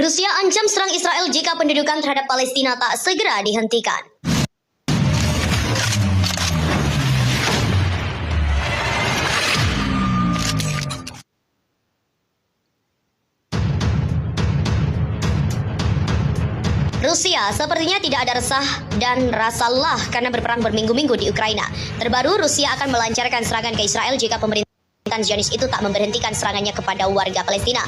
Rusia ancam serang Israel jika pendudukan terhadap Palestina tak segera dihentikan. Rusia sepertinya tidak ada resah dan rasa lelah karena berperang berminggu-minggu di Ukraina. Terbaru, Rusia akan melancarkan serangan ke Israel jika pemerintahan Zionis itu tak memberhentikan serangannya kepada warga Palestina.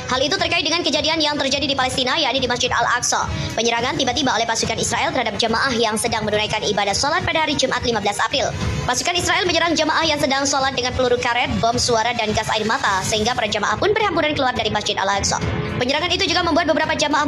Hal itu terkait dengan kejadian yang terjadi di Palestina, yakni di Masjid Al-Aqsa. Penyerangan tiba-tiba oleh pasukan Israel terhadap jemaah yang sedang menunaikan ibadah sholat pada hari Jumat 15 April. Pasukan Israel menyerang jemaah yang sedang sholat dengan peluru karet, bom suara, dan gas air mata, sehingga para jemaah pun berhamburan keluar dari Masjid Al-Aqsa. Penyerangan itu juga membuat beberapa jemaah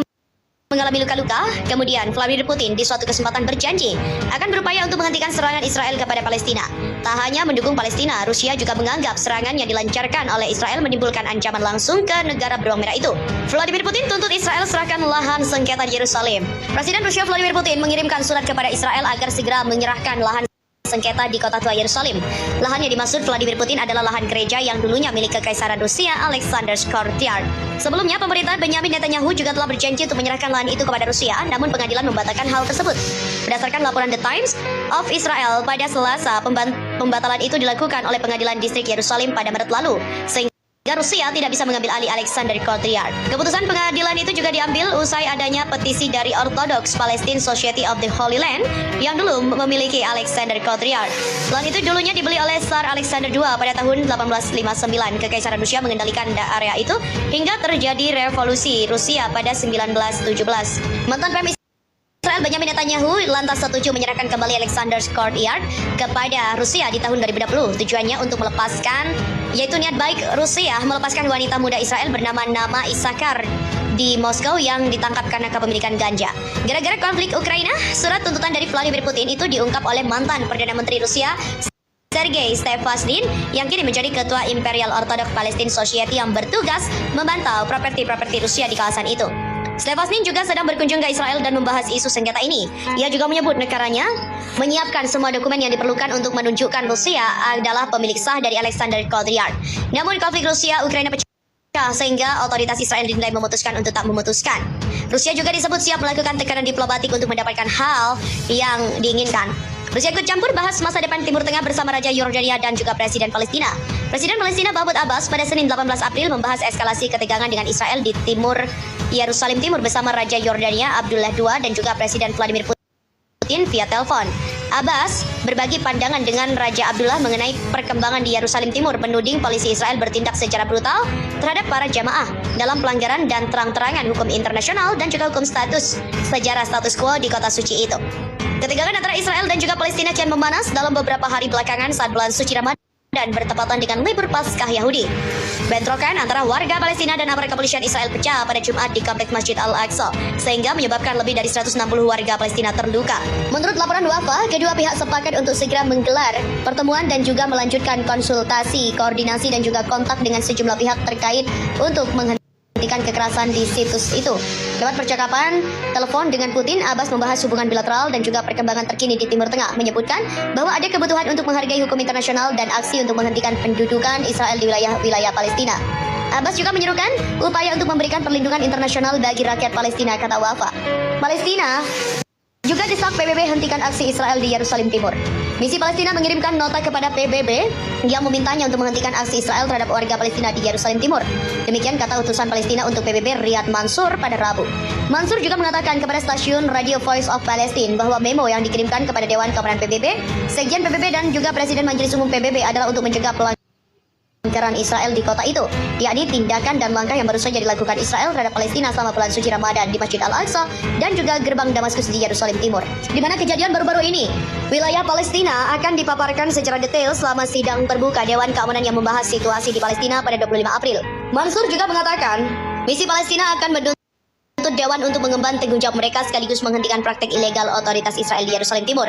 mengalami luka-luka. Kemudian Vladimir Putin di suatu kesempatan berjanji akan berupaya untuk menghentikan serangan Israel kepada Palestina. Tak hanya mendukung Palestina, Rusia juga menganggap serangan yang dilancarkan oleh Israel menimbulkan ancaman langsung ke negara beruang merah itu. Vladimir Putin tuntut Israel serahkan lahan sengketa Yerusalem. Presiden Rusia Vladimir Putin mengirimkan surat kepada Israel agar segera menyerahkan lahan sengketa di kota tua Yerusalem. Lahan yang dimaksud Vladimir Putin adalah lahan gereja yang dulunya milik Kekaisaran Rusia Alexander's Courtyard. Sebelumnya, pemerintahan Benyamin Netanyahu juga telah berjanji untuk menyerahkan lahan itu kepada Rusia, namun pengadilan membatalkan hal tersebut. Berdasarkan laporan The Times of Israel pada Selasa, pembatalan itu dilakukan oleh pengadilan distrik Yerusalem pada Maret lalu, sehingga Rusia tidak bisa mengambil alih Alexander Courtyard. Keputusan pengadilan itu juga diambil usai adanya petisi dari Orthodox Palestine Society of the Holy Land yang dulu memiliki Alexander Courtyard. Lahan itu dulunya dibeli oleh Tsar Alexander II pada tahun 1859. Kekaisaran Rusia mengendalikan area itu hingga terjadi revolusi Rusia pada 1917. Mantan Prime Israel Benyamin Netanyahu lantas setuju menyerahkan kembali Alexander's Courtyard kepada Rusia di tahun 2020. Tujuannya untuk melepaskan, yaitu niat baik Rusia melepaskan wanita muda Israel bernama Nama Isakar di Moskow yang ditangkap karena kepemilikan ganja. Gara-gara konflik Ukraina, surat tuntutan dari Vladimir Putin itu diungkap oleh mantan Perdana Menteri Rusia Sergei Stepasnin yang kini menjadi ketua Imperial Orthodox Palestine Society yang bertugas memantau properti-properti Rusia di kawasan itu. Stepasnin juga sedang berkunjung ke Israel dan membahas isu sengketa ini. Ia juga menyebut negaranya menyiapkan semua dokumen yang diperlukan untuk menunjukkan Rusia adalah pemilik sah dari Alexander Courtyard. Namun konflik Rusia-Ukraina pecah sehingga otoritas Israel dinilai memutuskan untuk tak memutuskan. Rusia juga disebut siap melakukan tekanan diplomatik untuk mendapatkan hal yang diinginkan. Rusia ikut campur bahas masa depan Timur Tengah bersama Raja Yordania dan juga Presiden Palestina. Presiden Palestina Mahmud Abbas pada Senin 18 April membahas eskalasi ketegangan dengan Israel di timur Yerusalem Timur bersama Raja Yordania Abdullah II dan juga Presiden Vladimir Putin via telepon. Abbas berbagi pandangan dengan Raja Abdullah mengenai perkembangan di Yerusalem Timur, menuding polisi Israel bertindak secara brutal terhadap para jamaah dalam pelanggaran dan terang-terangan hukum internasional dan juga hukum sejarah status quo di kota suci itu. Ketegangan antara Israel dan juga Palestina kian memanas dalam beberapa hari belakangan saat bulan suci Ramadan dan bertepatan dengan libur Paskah Yahudi. Bentrokan antara warga Palestina dan aparat kepolisian Israel pecah pada Jumat di kompleks Masjid Al-Aqsa, sehingga menyebabkan lebih dari 160 warga Palestina terluka. Menurut laporan Wafa, kedua pihak sepakat untuk segera menggelar pertemuan dan juga melanjutkan konsultasi, koordinasi dan juga kontak dengan sejumlah pihak terkait untuk menghentikan kekerasan di situs itu. Lewat percakapan telepon dengan Putin, Abbas membahas hubungan bilateral dan juga perkembangan terkini di Timur Tengah, menyebutkan bahwa ada kebutuhan untuk menghargai hukum internasional dan aksi untuk menghentikan pendudukan Israel di wilayah Palestina. Abbas juga menyerukan upaya untuk memberikan perlindungan internasional bagi rakyat Palestina, kata Wafa. Palestina juga desak PBB hentikan aksi Israel di Yerusalem Timur. Misi Palestina mengirimkan nota kepada PBB yang memintanya untuk menghentikan aksi Israel terhadap warga Palestina di Yerusalem Timur. Demikian kata utusan Palestina untuk PBB Riyad Mansur pada Rabu. Mansur juga mengatakan kepada stasiun Radio Voice of Palestine bahwa memo yang dikirimkan kepada Dewan Keamanan PBB, Sekjen PBB dan juga Presiden Majelis Umum PBB adalah untuk mencegah pelanggaran Israel di kota itu, yakni tindakan dan langkah yang baru saja dilakukan Israel terhadap Palestina selama bulan suci Ramadan di Masjid Al-Aqsa dan juga gerbang Damaskus di Yerusalem Timur. Di mana kejadian baru-baru ini, wilayah Palestina akan dipaparkan secara detail selama sidang terbuka Dewan Keamanan yang membahas situasi di Palestina pada 25 April. Mansur juga mengatakan, misi Palestina akan menuntut Dewan untuk mengemban tanggung jawab mereka sekaligus menghentikan praktek ilegal otoritas Israel di Yerusalem Timur.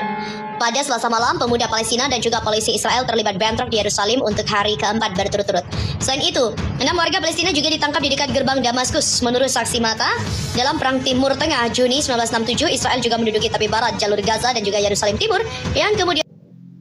Pada Selasa malam, pemuda Palestina dan juga polisi Israel terlibat bentrok di Yerusalem untuk hari keempat berturut-turut. Selain itu, 6 warga Palestina juga ditangkap di dekat gerbang Damaskus. Menurut saksi mata, dalam Perang Timur Tengah Juni 1967, Israel juga menduduki tepi barat jalur Gaza dan juga Yerusalem Timur yang kemudian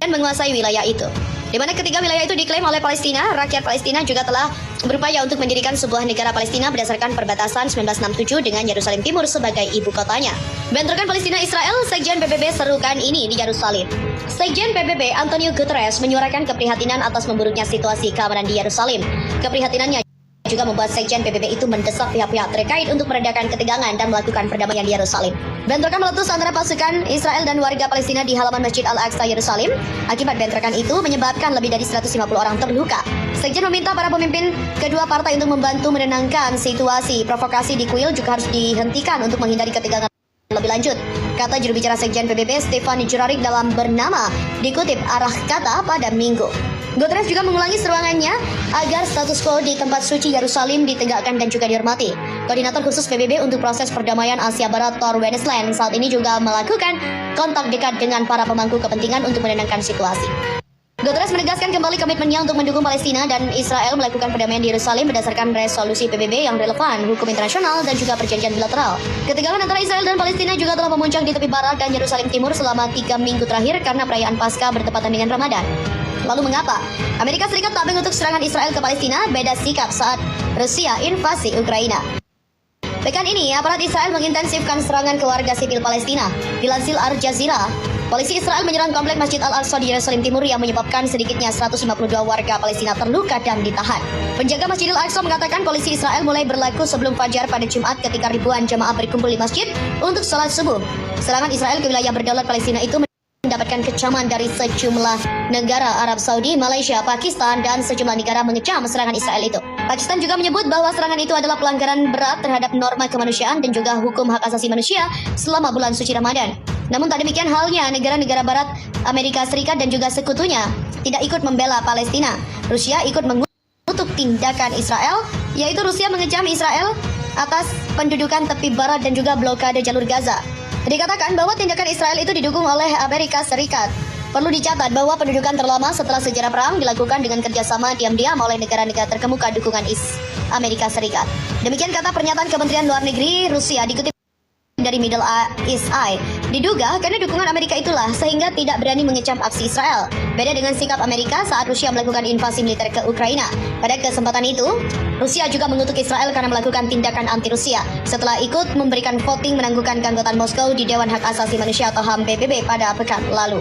menguasai wilayah itu. di mana ketiga wilayah itu diklaim oleh Palestina. Rakyat Palestina juga telah berupaya untuk mendirikan sebuah negara Palestina berdasarkan perbatasan 1967 dengan Yerusalem Timur sebagai ibu kotanya. Bentrokan Palestina-Israel, Sekjen PBB serukan ini di Yerusalem. Sekjen PBB Antonio Guterres menyuarakan keprihatinan atas memburuknya situasi keamanan di Yerusalem. Keprihatinannya juga membuat Sekjen PBB itu mendesak pihak-pihak terkait untuk meredakan ketegangan dan melakukan perdamaian di Yerusalem. Bentrokan meletus antara pasukan Israel dan warga Palestina di halaman Masjid Al-Aqsa Yerusalem. Akibat bentrokan itu menyebabkan lebih dari 150 orang terluka. Sekjen meminta para pemimpin kedua partai untuk membantu menenangkan situasi. Provokasi di kuil juga harus dihentikan untuk menghindari ketegangan lebih lanjut, kata juru bicara Sekjen PBB Stefan Jurarik dalam bernama dikutip arah kata pada Minggu. Guterres juga mengulangi seruangannya agar status quo di tempat suci Yerusalem ditegakkan dan juga dihormati. Koordinator khusus PBB untuk proses perdamaian Asia Barat Thor Wennesland saat ini juga melakukan kontak dekat dengan para pemangku kepentingan untuk menenangkan situasi. Guterres menegaskan kembali komitmennya untuk mendukung Palestina dan Israel melakukan perdamaian di Yerusalem berdasarkan resolusi PBB yang relevan, hukum internasional, dan juga perjanjian bilateral. Ketegangan antara Israel dan Palestina juga telah memuncak di tepi barat dan Yerusalem Timur selama 3 minggu terakhir karena perayaan Paskah bertepatan dengan Ramadan. Lalu mengapa Amerika Serikat tak mengutuk serangan Israel ke Palestina? Beda sikap saat Rusia invasi Ukraina. Pekan ini, aparat Israel mengintensifkan serangan ke warga sipil Palestina. Dilansir Al Jazeera, polisi Israel menyerang komplek Masjid Al-Aqsa di Yerusalem Timur yang menyebabkan sedikitnya 152 warga Palestina terluka dan ditahan. Penjaga Masjid Al-Aqsa mengatakan polisi Israel mulai berlaku sebelum fajar pada Jumat ketika ribuan jamaah berkumpul di masjid untuk salat subuh. Serangan Israel ke wilayah berdaulat Palestina itu mendapatkan kecaman dari sejumlah negara Arab Saudi, Malaysia, Pakistan, dan sejumlah negara mengecam serangan Israel itu. Pakistan juga menyebut bahwa serangan itu adalah pelanggaran berat terhadap norma kemanusiaan dan juga hukum hak asasi manusia selama bulan suci Ramadan. Namun tak demikian halnya negara-negara barat, Amerika Serikat dan juga sekutunya tidak ikut membela Palestina. Rusia ikut mengutuk tindakan Israel, yaitu Rusia mengecam Israel atas pendudukan tepi barat dan juga blokade jalur Gaza. Dikatakan bahwa tindakan Israel itu didukung oleh Amerika Serikat. Perlu dicatat bahwa pendudukan terlama setelah sejarah perang dilakukan dengan kerjasama diam-diam oleh negara-negara terkemuka dukungan Amerika Serikat. Demikian kata pernyataan Kementerian Luar Negeri Rusia dikutip dari Middle East Eye. Diduga karena dukungan Amerika itulah sehingga tidak berani mengecam aksi Israel. Beda dengan sikap Amerika saat Rusia melakukan invasi militer ke Ukraina. Pada kesempatan itu, Rusia juga mengutuk Israel karena melakukan tindakan anti-Rusia setelah ikut memberikan voting menangguhkan keanggotaan Moskow di Dewan Hak Asasi Manusia atau HAM PBB pada pekan lalu.